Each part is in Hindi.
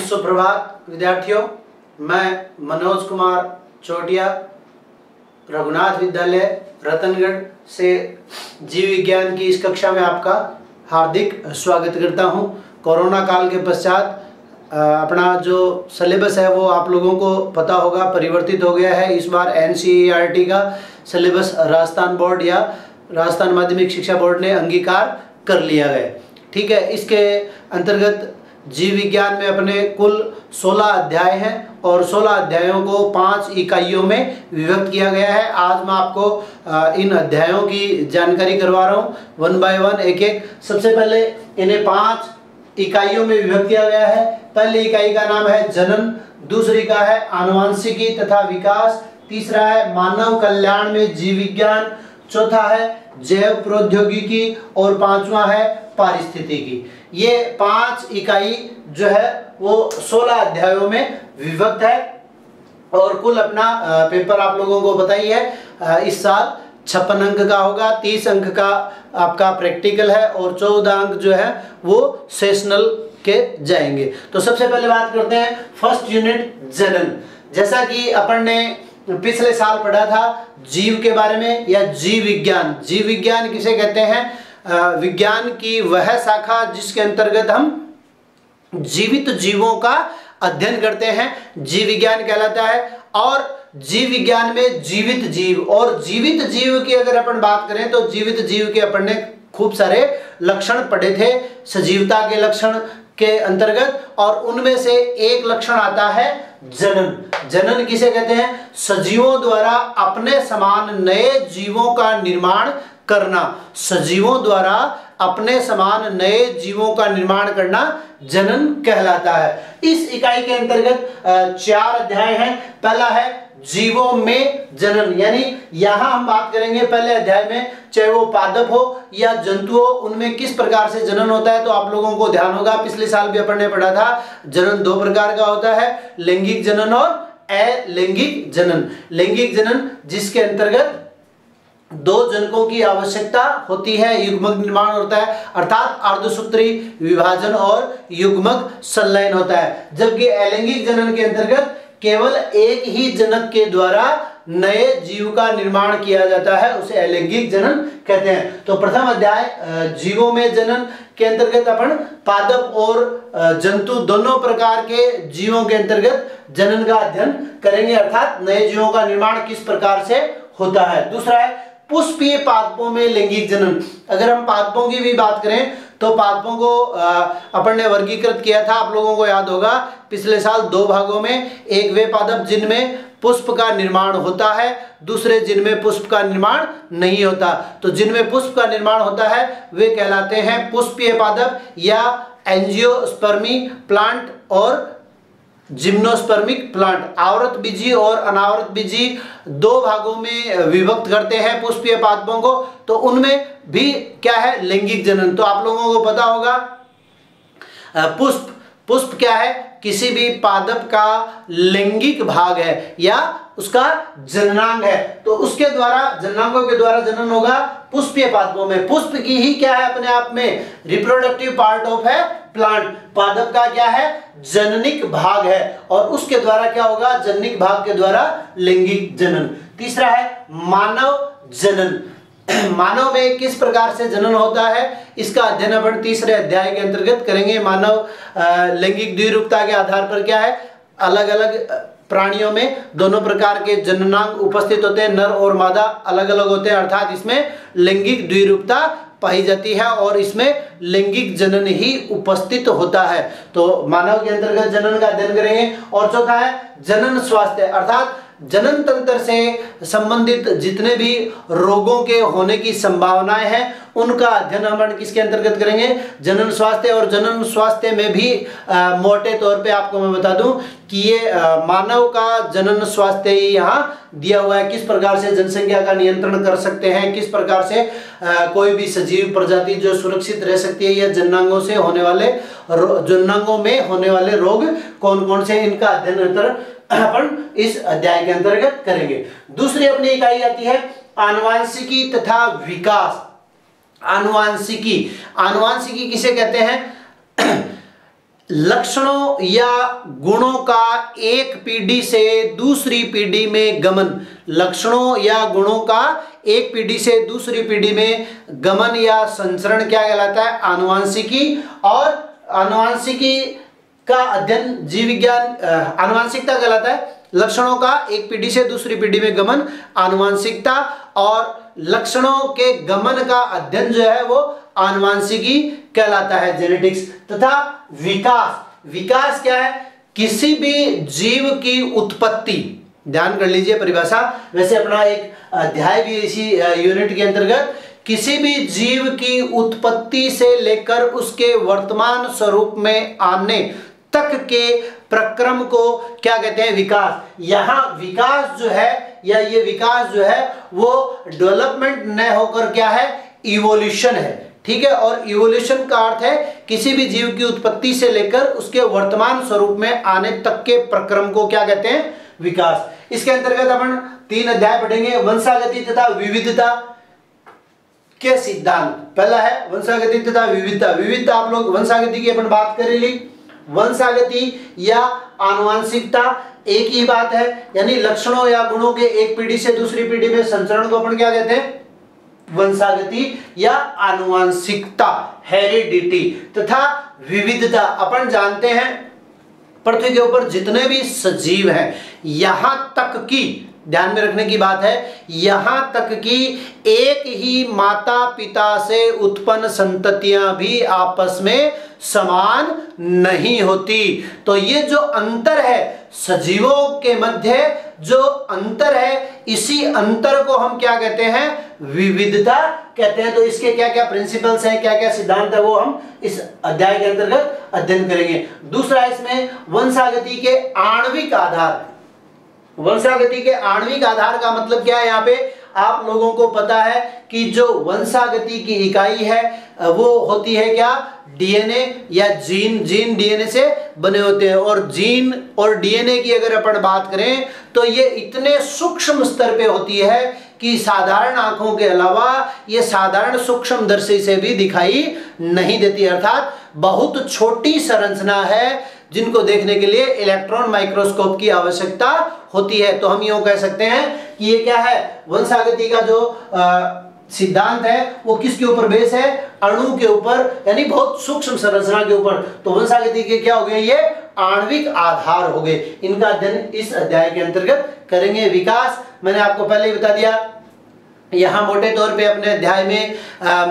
सुप्रभात विद्यार्थियों, मैं मनोज कुमार चोटिया रघुनाथ विद्यालय रतनगढ़ से जीव विज्ञान की इस कक्षा में आपका हार्दिक स्वागत करता हूं। कोरोना काल के पश्चात अपना जो सिलेबस है वो आप लोगों को पता होगा परिवर्तित हो गया है। इस बार NCERT का सिलेबस राजस्थान बोर्ड या राजस्थान माध्यमिक शिक्षा बोर्ड ने अंगीकार कर लिया है। ठीक है, इसके अंतर्गत जीव विज्ञान में अपने कुल 16 अध्याय हैं और 16 अध्यायों को 5 इकाइयों में विभक्त किया गया है। आज मैं आपको इन अध्यायों की जानकारी करवा रहा हूँ वन बाय वन, एक एक। सबसे पहले इन्हें 5 इकाइयों में विभक्त किया गया है। पहली इकाई का नाम है जनन, दूसरी का है आनुवंशिकी तथा विकास, तीसरा है मानव कल्याण में जीव विज्ञान, चौथा है जैव प्रौद्योगिकी और पांचवा है पारिस्थितिकी। ये 5 इकाई जो है वो 16 अध्यायों में विभक्त है और कुल अपना पेपर आप लोगों को पता ही है इस साल 56 अंक का होगा, 30 अंक का आपका प्रैक्टिकल है और 14 अंक जो है वो सेशनल के जाएंगे। तो सबसे पहले बात करते हैं फर्स्ट यूनिट जनन। जैसा कि अपन ने पिछले साल पढ़ा था जीव के बारे में या जीव विज्ञान। जीव विज्ञान किसे कहते हैं? विज्ञान की वह शाखा जिसके अंतर्गत हम जीवित जीवों का अध्ययन करते हैं, जीव विज्ञान कहलाता है। और जीव विज्ञान में जीवित जीव और जीवित जीव की अगर अपन बात करें तो जीवित जीव के अपन ने खूब सारे लक्षण पढ़े थे सजीवता के लक्षण के अंतर्गत, और उनमें से एक लक्षण आता है जनन। जनन किसे कहते हैं? सजीवों द्वारा अपने समान नए जीवों का निर्माण करना। सजीवों द्वारा अपने समान नए जीवों का निर्माण करना जनन कहलाता है। इस इकाई के अंतर्गत 4 अध्याय हैं। पहला है जीवों में जनन, यानी यहां हम बात करेंगे पहले अध्याय में, चाहे वो पादप हो या जंतु हो, उनमें किस प्रकार से जनन होता है। तो आप लोगों को ध्यान होगा पिछले साल भी अपन ने पढ़ा था जनन 2 प्रकार का होता है, लैंगिक जनन और अलैंगिक जनन। लैंगिक जनन जिसके अंतर्गत 2 जनकों की आवश्यकता होती है, युग्मक निर्माण होता है, अर्थात अर्धसूत्री विभाजन और युग्मक संलयन होता है। जबकि अलैंगिक जनन के अंतर्गत केवल एक ही जनक के द्वारा नए जीव का निर्माण किया जाता है, उसे अलैंगिक जनन कहते हैं। तो प्रथम अध्याय जीवों में जनन के अंतर्गत अपन पादप और जंतु दोनों प्रकार के जीवों के अंतर्गत जनन का अध्ययन करेंगे, अर्थात नए जीवों का निर्माण किस प्रकार से होता है। दूसरा है पुष्पीय पादपों में लैंगिक जनन। अगर हम पादपों की भी बात करें तो पादपों को अपन ने वर्गीकृत किया था, आप लोगों को याद होगा पिछले साल 2 भागों में। एक वे पादप जिनमें पुष्प का निर्माण होता है, दूसरे जिनमें पुष्प का निर्माण नहीं होता। तो जिनमें पुष्प का निर्माण होता है वे कहलाते हैं पुष्पीय पादप या एंजियोस्पर्मी प्लांट और जिम्नोस्पर्मिक प्लांट। आवृत बीजी और अनावृत बीजी 2 भागों में विभक्त करते हैं पुष्पीय पादपों को। तो उनमें भी क्या है? लैंगिक जनन। तो आप लोगों को पता होगा पुष्प क्या है? किसी भी पादप का लैंगिक भाग है या उसका जननांग है, तो उसके द्वारा जननांगों के द्वारा जनन होगा पुष्पीय पादपों में। पुष्प की ही क्या है अपने आप में रिप्रोडक्टिव पार्ट ऑफ है प्लांट। पादप का क्या है? जननिक भाग है और उसके द्वारा क्या होगा? जननिक भाग के द्वारा लैंगिक जनन। तीसरा है मानव जनन। मानव में किस प्रकार से जनन होता है इसका अध्ययन अपन तीसरे अध्याय के अंतर्गत करेंगे। मानव लैंगिक द्विरूपता के आधार पर क्या है, अलग अलग प्राणियों में दोनों प्रकार के जननांग उपस्थित होते हैं, नर और मादा अलग अलग होते हैं, अर्थात इसमें लैंगिक द्विरूपता पाई जाती है और इसमें लैंगिक जनन ही उपस्थित होता है। तो मानव के अंतर्गत जनन का अध्ययन करेंगे। और चौथा है जनन स्वास्थ्य, अर्थात जनन तंत्र से संबंधित जितने भी रोगों के होने की संभावनाएं हैं उनका अध्ययन हम किसके अंतर्गत करेंगे? जनन स्वास्थ्य। और जनन स्वास्थ्य में भी मोटे तौर पे आपको मैं बता दूं कि ये मानव का जनन स्वास्थ्य ही यहाँ दिया हुआ है। किस प्रकार से जनसंख्या का नियंत्रण कर सकते हैं, किस प्रकार से कोई भी सजीव प्रजाति जो सुरक्षित रह सकती है, या जननांगों से होने वाले जननांगों में होने वाले रोग कौन कौन से, इनका अध्ययन अपन इस अध्याय के अंतर्गत करेंगे। दूसरी अपनी इकाई आती है आनुवंशिकी तथा विकास। आनुवंशिकी, आनुवंशिकी किसे कहते हैं? लक्षणों या गुणों का एक पीढ़ी से दूसरी पीढ़ी में गमन। लक्षणों या गुणों का एक पीढ़ी से दूसरी पीढ़ी में गमन या संचरण क्या कहलाता है? आनुवंशिकी। और आनुवंशिकी का अध्ययन जीव विज्ञान आनुवंशिकता कहलाता है। लक्षणों का एक पीढ़ी से दूसरी पीढ़ी में गमन आनुवंशिकता, और लक्षणों के गमन का अध्ययन जो है वो आनुवंशिकी कहलाता है, जेनेटिक्स। तथा विकास, विकास क्या है? किसी भी जीव की उत्पत्ति, ध्यान कर लीजिए परिभाषा, वैसे अपना एक अध्याय भी इसी यूनिट के अंतर्गत, किसी भी जीव की उत्पत्ति से लेकर उसके वर्तमान स्वरूप में आने तक के प्रक्रम को क्या कहते हैं? विकास। यहाँ विकास जो है, या ये विकास जो है वो डेवलपमेंट न होकर क्या है? इवोल्यूशन है, ठीक है। और इवोल्यूशन का अर्थ है किसी भी जीव की उत्पत्ति से लेकर उसके वर्तमान स्वरूप में आने तक के प्रक्रम को क्या कहते हैं? विकास। इसके अंतर्गत अपन 3 अध्याय पढ़ेंगे। वंशागति तथा विविधता के सिद्धांत। पहला है वंशागति तथा विविधता। विविधता आप लोग वंशागति की अपन बात कर ली। वंशागति या आनुवंशिकता एक ही बात है, यानी लक्षणों या गुणों के एक पीढ़ी से दूसरी पीढ़ी में संचरण को अपन क्या कहते हैं? वंशागति या आनुवंशिकता, हेरिडिटी। तथा विविधता, अपन जानते हैं पृथ्वी के ऊपर जितने भी सजीव हैं, यहां तक कि ध्यान में रखने की बात है, यहां तक कि एक ही माता पिता से उत्पन्न संततियां भी आपस में समान नहीं होती। तो ये जो अंतर है सजीवों के मध्य, जो अंतर है, इसी अंतर को हम क्या कहते हैं? विविधता कहते हैं। तो इसके क्या क्या प्रिंसिपल्स हैं, क्या क्या सिद्धांत है, वो हम इस अध्याय के अंतर्गत अध्ययन करेंगे। दूसरा इसमें वंशागति के आणविक आधार। वंशागति के आणविक आधार का मतलब क्या है? यहाँ पे आप लोगों को पता है कि जो वंशागति की इकाई है वो होती है क्या? डीएनए या जीन। जीन डीएनए से बने होते हैं, और जीन और डीएनए की अगर अपन बात करें तो ये इतने सूक्ष्म स्तर पे होती है कि साधारण आंखों के अलावा ये साधारण सूक्ष्मदर्शी से भी दिखाई नहीं देती। अर्थात बहुत छोटी संरचना है जिनको देखने के लिए इलेक्ट्रॉन माइक्रोस्कोप की आवश्यकता होती है। तो हम यूं कह सकते हैं कि ये क्या है? वंशागति का जो सिद्धांत है वो किसके ऊपर बेस है? अणु के ऊपर, यानी बहुत सूक्ष्म संरचना के ऊपर। तो वंशागति के क्या हो गए? ये आणविक आधार हो गए। इनका अध्ययन इस अध्याय के अंतर्गत करेंगे। विकास मैंने आपको पहले ही बता दिया, यहाँ मोटे तौर पे अपने अध्याय में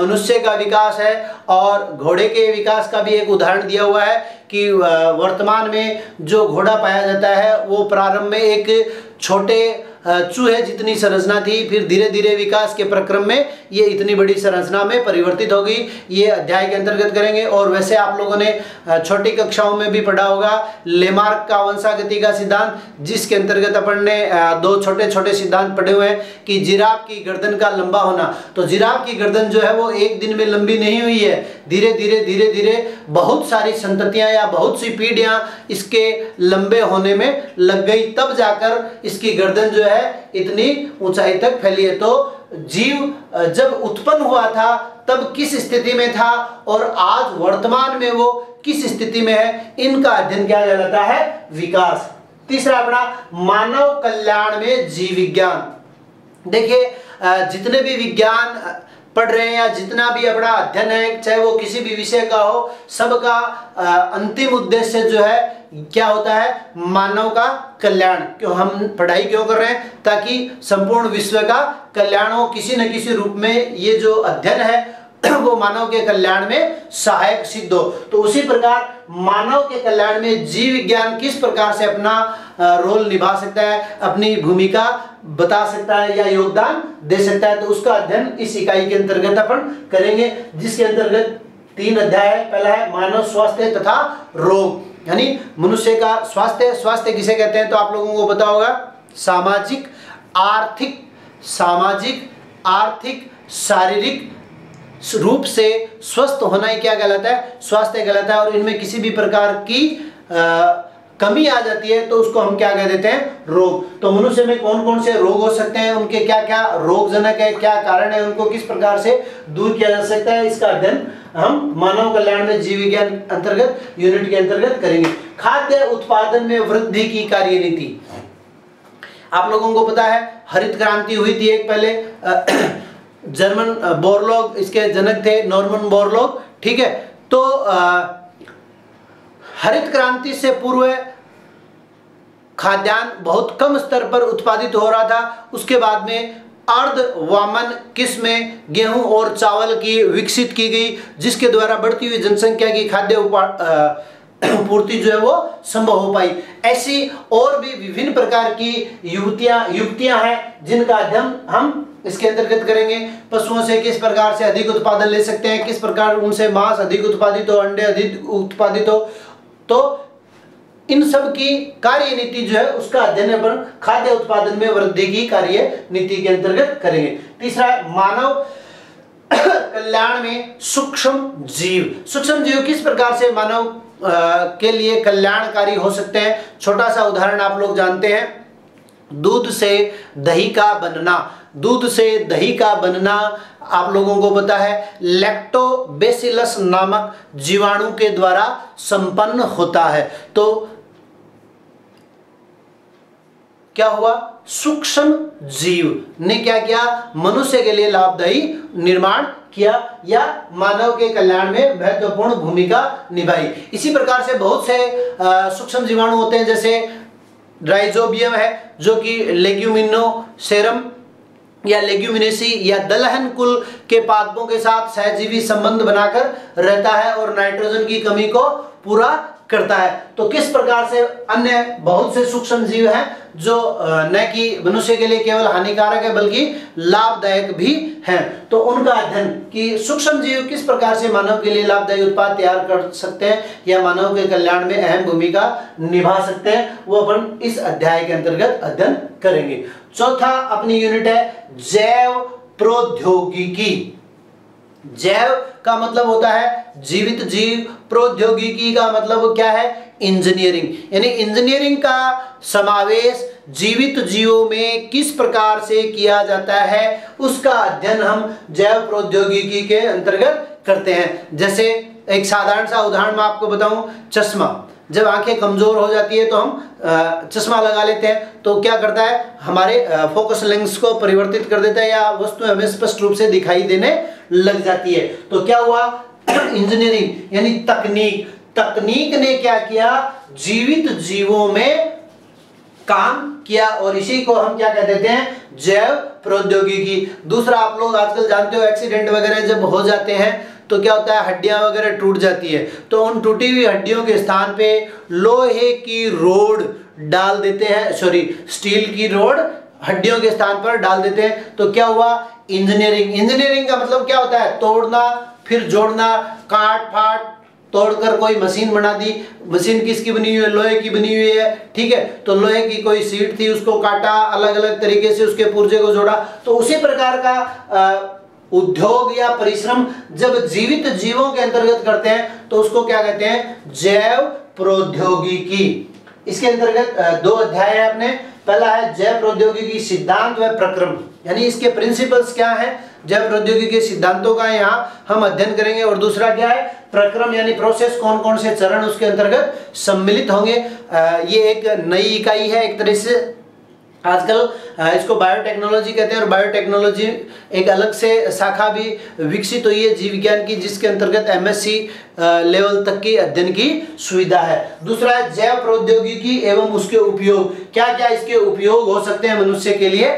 मनुष्य का विकास है, और घोड़े के विकास का भी एक उदाहरण दिया हुआ है कि वर्तमान में जो घोड़ा पाया जाता है वो प्रारंभ में एक छोटे चूहे जितनी संरचना थी, फिर धीरे धीरे विकास के प्रक्रम में ये इतनी बड़ी संरचना में परिवर्तित होगी। ये अध्याय के अंतर्गत करेंगे। और वैसे आप लोगों ने छोटी कक्षाओं में भी पढ़ा होगा लेमार्क का वंशागति का सिद्धांत, जिसके अंतर्गत अपन ने 2 छोटे छोटे सिद्धांत पढ़े हुए हैं कि जिराफ की गर्दन का लंबा होना। तो जिराफ की गर्दन जो है वो एक दिन में लंबी नहीं हुई है, धीरे धीरे बहुत सारी संततियां या बहुत सी पीढ़ियां इसके लंबे होने में लग गई, तब जाकर इसकी गर्दन जो है इतनी ऊंचाई तक फैली है। तो जीव जब उत्पन्न हुआ था तब किस स्थिति में था, और आज वर्तमान में वो किस स्थिति में है, इनका अध्ययन क्या कहलाता है? विकास। तीसरा अपना मानव कल्याण में जीव विज्ञान। देखिए जितने भी विज्ञान पढ़ रहे हैं या जितना भी अपना अध्ययन है, चाहे वो किसी भी विषय का हो, सबका अंतिम उद्देश्य जो है क्या होता है? मानव का कल्याण। क्यों हम पढ़ाई क्यों कर रहे हैं? ताकि संपूर्ण विश्व का कल्याण हो। किसी न किसी रूप में ये जो अध्ययन है वो मानव के कल्याण में सहायक सिद्ध हो। तो उसी प्रकार मानव के कल्याण में जीव विज्ञान किस प्रकार से अपना रोल निभा सकता है, अपनी भूमिका बता सकता है या योगदान दे सकता है, तो उसका अध्ययन इस इकाई के अंतर्गत अपन करेंगे, जिसके अंतर्गत 3 अध्याय है। पहला है मानव स्वास्थ्य तथा रोग, यानी मनुष्य का स्वास्थ्य। स्वास्थ्य किसे कहते हैं? तो आप लोगों को पता होगा, सामाजिक आर्थिक शारीरिक रूप से स्वस्थ होना ही क्या कहलाता है? स्वास्थ्य कहलाता है। और इनमें किसी भी प्रकार की कमी आ जाती है तो उसको हम क्या कह देते हैं? रोग। तो मनुष्य में कौन कौन से रोग हो सकते हैं, उनके क्या क्या रोगजनक है, क्या कारण है, उनको किस प्रकार से दूर किया जा सकता है, इसका अध्ययन हम मानव कल्याण में जीव विज्ञान अंतर्गत यूनिट के अंतर्गत करेंगे। खाद्य उत्पादन में वृद्धि की कार्यनीति। आप लोगों को पता है हरित क्रांति हुई थी एक पहले, जर्मन बोरलॉग इसके जनक थे, नॉर्मन बोरलॉग, ठीक है। तो हरित क्रांति से पूर्व खाद्यान्न बहुत कम स्तर पर उत्पादित हो रहा था। उसके बाद में अर्ध वामन किस्में गेहूं और चावल की विकसित की गई, जिसके द्वारा बढ़ती हुई जनसंख्या की खाद्य पूर्ति जो है वो संभव हो पाई। ऐसी और भी विभिन्न प्रकार की युक्तियां हैं जिनका अध्ययन हम इसके अंतर्गत करेंगे। पशुओं से किस प्रकार से अधिक उत्पादन ले सकते हैं, किस प्रकार उनसे मांस अधिक उत्पादित हो, अंडे अधिक उत्पादित हो, तो इन सब की कार्य नीति जो है उसका अध्ययन अपन खाद्य उत्पादन में वृद्धि की कार्य नीति के अंतर्गत करेंगे। तीसरा है मानव कल्याण में सूक्ष्म जीव। सूक्ष्म जीव किस प्रकार से मानव के लिए कल्याणकारी हो सकते हैं। छोटा सा उदाहरण आप लोग जानते हैं, दूध से दही का बनना। दूध से दही का बनना आप लोगों को पता है लैक्टोबैसिलस नामक जीवाणु के द्वारा संपन्न होता है। तो क्या हुआ, सूक्ष्म जीव ने क्या किया, मनुष्य के लिए लाभदायी निर्माण किया या मानव के कल्याण में महत्वपूर्ण भूमिका निभाई। इसी प्रकार से बहुत से सूक्ष्म जीवाणु होते हैं, जैसे राइजोबियम है जो कि लेग्यूमिनोसेरम या लेग्यूमिनेसी या दलहन कुल के पादपों के साथ सहजीवी संबंध बनाकर रहता है और नाइट्रोजन की कमी को पूरा करता है। तो किस प्रकार से अन्य बहुत से सूक्ष्म जीव हैं जो न कि मनुष्य के लिए केवल हानिकारक है बल्कि लाभदायक भी हैं। तो उनका अध्ययन कि सूक्ष्म जीव किस प्रकार से मानव के लिए लाभदायी उत्पाद तैयार कर सकते हैं या मानव के कल्याण में अहम भूमिका निभा सकते हैं, वो अपन इस अध्याय के अंतर्गत अध्ययन करेंगे। चौथा अपनी यूनिट है जैव प्रौद्योगिकी। जैव का मतलब होता है जीवित जीव, प्रौद्योगिकी का मतलब क्या है, इंजीनियरिंग। यानी इंजीनियरिंग का समावेश जीवित जीवों में किस प्रकार से किया जाता है उसका अध्ययन हम जैव प्रौद्योगिकी के अंतर्गत करते हैं। जैसे एक साधारण सा उदाहरण मैं आपको बताऊं, चश्मा। जब आंखें कमजोर हो जाती है तो हम चश्मा लगा लेते हैं, तो क्या करता है, हमारे फोकस लेंस को परिवर्तित कर देता है या वस्तु हमें स्पष्ट रूप से दिखाई देने लग जाती है। तो क्या हुआ, इंजीनियरिंग यानी तकनीक ने क्या किया, जीवित जीवों में काम किया और इसी को हम क्या कह देते हैं, जैव प्रौद्योगिकी। दूसरा आप लोग आजकल जानते हो एक्सीडेंट वगैरह जब हो जाते हैं तो क्या होता है, हड्डियां वगैरह टूट जाती है, तो उन टूटी हुई हड्डियों के स्थान पे लोहे की रोड डाल देते हैं, स्टील की रोड हड्डियों के स्थान पर डाल देते हैं। तो क्या हुआ, इंजीनियरिंग का मतलब क्या होता है, तोड़ना फिर जोड़ना, काट फाट तोड़कर कोई मशीन बना दी। मशीन किसकी बनी हुई है, लोहे की बनी हुई है, ठीक है। तो लोहे की कोई सीट थी, उसको काटा, अलग अलग तरीके से उसके पुर्जे को जोड़ा। तो उसी प्रकार का उद्योग या परिश्रम जब जीवित जीवों के अंतर्गत करते हैं तो उसको क्या कहते हैं, जैव प्रौद्योगिकी। इसके अंतर्गत दो अध्याय है अपने। पहला है जैव प्रौद्योगिकी सिद्धांत व प्रक्रम, यानी इसके प्रिंसिपल्स क्या है, जैव प्रौद्योगिकी के सिद्धांतों का यहाँ हम अध्ययन करेंगे। और दूसरा क्या है, प्रक्रम यानी प्रोसेस, कौन कौन से चरण उसके अंतर्गत सम्मिलित होंगे। ये एक नई इकाई है एक तरह से। आजकल इसको बायोटेक्नोलॉजी कहते हैं और बायोटेक्नोलॉजी एक अलग से शाखा भी विकसित हुई है जीव विज्ञान की, जिसके अंतर्गत एमएससी लेवल तक की अध्ययन की सुविधा है। दूसरा है जैव प्रौद्योगिकी एवं उसके उपयोग, क्या क्या इसके उपयोग हो सकते हैं मनुष्य के लिए,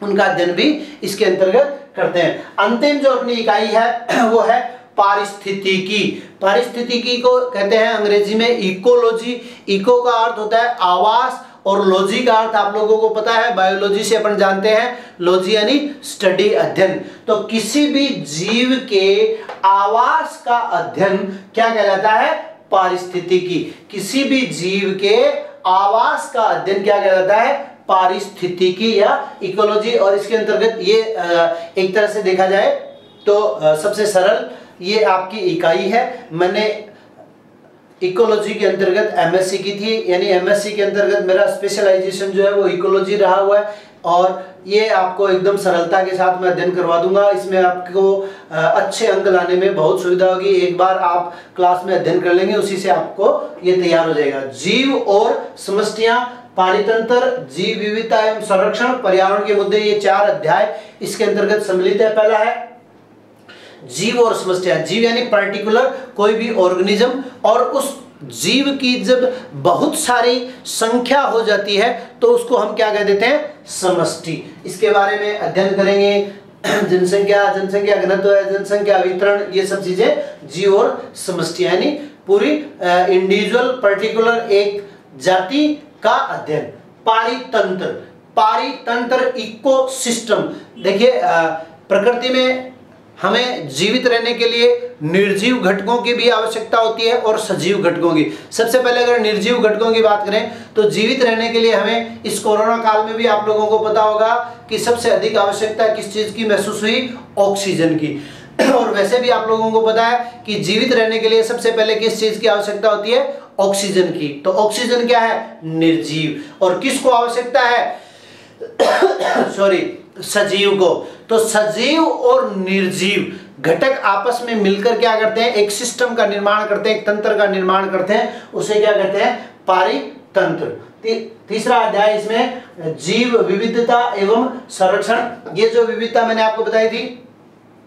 उनका अध्ययन भी इसके अंतर्गत करते हैं। अंतिम जो अपनी इकाई है वो है पारिस्थितिकी। पारिस्थितिकी को कहते हैं अंग्रेजी में इकोलॉजी। इको का अर्थ होता है आवास और लॉजी का अर्थ आप लोगों को पता है, बायोलॉजी से अपन जानते हैं, लॉजी यानी स्टडी, अध्ययन। तो किसी भी जीव के आवास का अध्ययन क्या कहलाता है, पारिस्थितिकी। किसी भी जीव के आवास का अध्ययन क्या कहलाता है, पारिस्थितिकी या इकोलॉजी। और इसके अंतर्गत ये एक तरह से देखा जाए तो सबसे सरल ये आपकी इकाई है। मैंने इकोलॉजी के अंतर्गत एमएससी की थी, यानी एमएससी के अंतर्गत मेरा स्पेशलाइजेशन जो है वो इकोलॉजी रहा हुआ है, और ये आपको एकदम सरलता के साथ मैं अध्ययन करवा दूंगा। इसमें आपको अच्छे अंक लाने में बहुत सुविधा होगी। एक बार आप क्लास में अध्ययन कर लेंगे, उसी से आपको ये तैयार हो जाएगा। जीव और समष्टियां, पारितंत्र, जीव विविधता एवं संरक्षण, पर्यावरण के मुद्दे, ये 4 अध्याय इसके अंतर्गत सम्मिलित है। पहला है जीव और समष्टियां। जीव यानी पर्टिकुलर कोई भी ऑर्गेनिज्म, और उस जीव की जब बहुत सारी संख्या हो जाती है तो उसको हम क्या कह देते हैं? समष्टि। इसके बारे में अध्ययन करेंगे। जनसंख्या, जनसंख्या घनत्व है, जनसंख्या वितरण, ये सब चीजें जीव और समष्टि, यानी पूरी इंडिविजुअल पर्टिकुलर एक जाति का अध्ययन। पारितंत्र, पारितंत्र इकोसिस्टम। देखिए प्रकृति में हमें जीवित रहने के लिए निर्जीव घटकों की भी आवश्यकता होती है और सजीव घटकों की। सबसे पहले अगर निर्जीव घटकों की बात करें तो जीवित रहने के लिए हमें इस कोरोना काल में भी आप लोगों को पता होगा कि सबसे अधिक आवश्यकता किस चीज की महसूस हुई? ऑक्सीजन की। और वैसे भी आप लोगों को पता है कि जीवित रहने के लिए सबसे पहले किस चीज की आवश्यकता होती है? ऑक्सीजन की। तो ऑक्सीजन क्या है? निर्जीव। और किसको आवश्यकता है? सजीव को। तो सजीव और निर्जीव घटक आपस में मिलकर क्या करते हैं? एक सिस्टम का निर्माण करते हैं, एक तंत्र का निर्माण करते हैं, उसे क्या कहते हैं? पारितंत्र। तीसरा अध्याय इसमें जीव विविधता एवं संरक्षण। ये जो विविधता मैंने आपको बताई थी,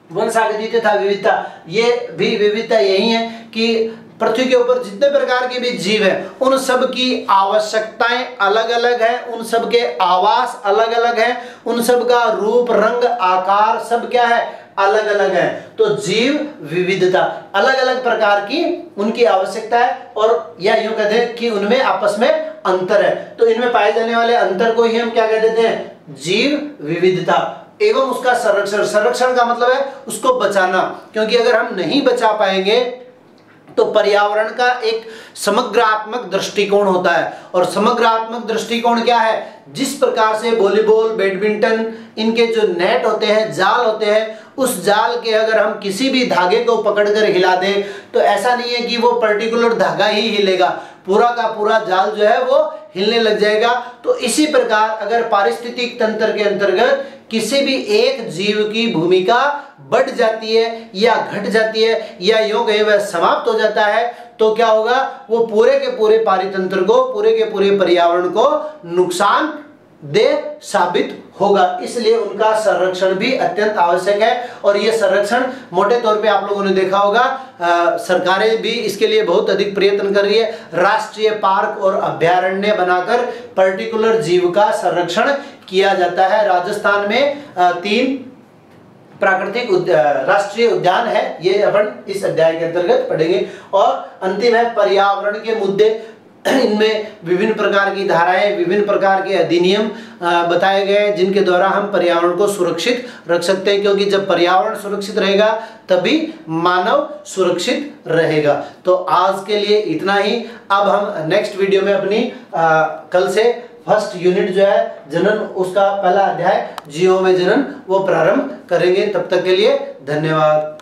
वंशागति तथा विविधता, ये भी विविधता यही है कि पृथ्वी के ऊपर जितने प्रकार के भी जीव हैं उन सब की आवश्यकताएं अलग अलग है, उन सब के आवास अलग अलग है, उन सब का रूप, रंग, आकार सब क्या है? अलग अलग है। तो जीव विविधता, अलग अलग प्रकार की उनकी आवश्यकता है, और या यूं कहते हैं कि उनमें आपस में अंतर है। तो इनमें पाए जाने वाले अंतर को ही हम क्या कह देते हैं? जीव विविधता। एवं उसका संरक्षण। संरक्षण का मतलब है उसको बचाना, क्योंकि अगर हम नहीं बचा पाएंगे तो पर्यावरण का एक समग्रात्मक दृष्टिकोण होता है। और समग्रात्मक दृष्टिकोण क्या है? जिस प्रकार से वॉलीबॉल, बैडमिंटन, इनके जो नेट होते हैं, जाल होते हैं, उस जाल के अगर हम किसी भी धागे को पकड़कर हिला दें तो ऐसा नहीं है कि वो पर्टिकुलर धागा ही हिलेगा, पूरा का पूरा जाल जो है वो हिलने लग जाएगा। तो इसी प्रकार अगर पारिस्थितिक तंत्र के अंतर्गत किसी भी एक जीव की भूमिका बढ़ जाती है या घट जाती है या यूं कहे वह समाप्त हो जाता है, तो क्या होगा? वो पूरे के पूरे पारितंत्र को, पूरे के पूरे पर्यावरण को नुकसान दे साबित होगा। इसलिए उनका संरक्षण भी अत्यंत आवश्यक है। और ये संरक्षण मोटे तौर पे आप लोगों ने देखा होगा, सरकारें भी इसके लिए बहुत अधिक प्रयत्न कर रही है। राष्ट्रीय पार्क और अभ्यारण्य बनाकर पर्टिकुलर जीव का संरक्षण किया जाता है। राजस्थान में 3 प्राकृतिक राष्ट्रीय उद्यान है, ये अपन इस अध्याय के अंतर्गत पढ़ेंगे। और अंतिम है पर्यावरण के मुद्दे। इनमें विभिन्न प्रकार की धाराएं, विभिन्न प्रकार के अधिनियम बताए गए हैं जिनके द्वारा हम पर्यावरण को सुरक्षित रख सकते हैं, क्योंकि जब पर्यावरण सुरक्षित रहेगा तभी मानव सुरक्षित रहेगा। तो आज के लिए इतना ही। अब हम नेक्स्ट वीडियो में अपनी कल से फर्स्ट यूनिट जो है जनन, उसका पहला अध्याय जीवों में जनन, वो प्रारंभ करेंगे। तब तक के लिए धन्यवाद।